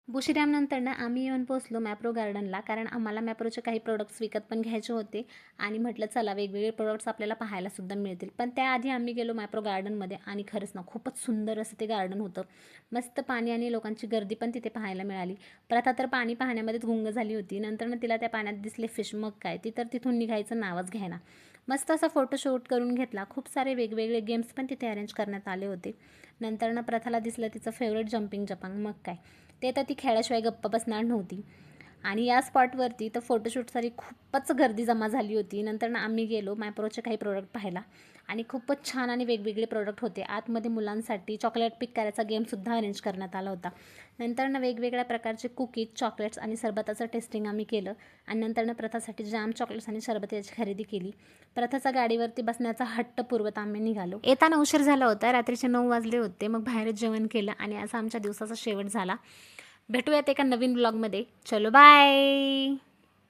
बुशी डॅमनंतर ना आम्ही येऊन पोहोचलो मॅप्रो गार्डनला, कारण आम्हाला मॅप्रोचे काही प्रोडक्ट्स विकत पण घ्यायचे होते आणि म्हटलं चला वेगवेगळे प्रोडक्ट्स आपल्याला पाहायलासुद्धा मिळतील. पण त्याआधी आम्ही गेलो मॅप्रो गार्डनमध्ये आणि खरंच ना खूपच सुंदर असं ते गार्डन होतं. मस्त पाणी आणि लोकांची गर्दी पण तिथे पाहायला मिळाली. प्रथा तर पाणी पाहण्यामध्येच गुंग झाली होती. नंतर ना तिला त्या पाण्यात दिसले फिश, मग काय ती तर तिथून निघायचं नावच घ्यायना. मस्त असा फोटोशूट करून घेतला. खूप सारे वेगवेगळे गेम्स पण तिथे अरेंज करण्यात आले होते. नंतर ना प्रथाला दिसलं तिचं फेवरेट जम्पिंग जपांग, मग काय ते तर ती खेळाशिवाय गप्प बसणार नव्हती. आणि या स्पॉटवरती तर फोटोशूटसाठी खूपच गर्दी जमा झाली होती. नंतर ना आम्ही गेलो मॅप्रोचे काही प्रोडक्ट पाहायला आणि खूपच छान आणि वेगवेगळे प्रोडक्ट होते. आतमध्ये मुलांसाठी चॉकलेट पिक करायचा गेमसुद्धा अरेंज करण्यात आला होता. नंतर ना वेगवेगळ्या प्रकारचे कुकीज, चॉकलेट्स आणि सरबताचं टेस्टिंग आम्ही केलं आणि नंतर ना प्रथासाठी जाम, चॉकलेट्स आणि सरबत याची खरेदी केली. प्रथाचा गाडीवरती बसण्याचा हट्ट पुरवत आम्ही निघालो. येताना उशीर झाला होता, रात्रीचे 9 वाजले होते. मग बाहेरच जेवण केलं आणि असा आमच्या दिवसाचा शेवट झाला. भेटूयात एका नवीन ब्लॉगमध्ये. चलो बाय.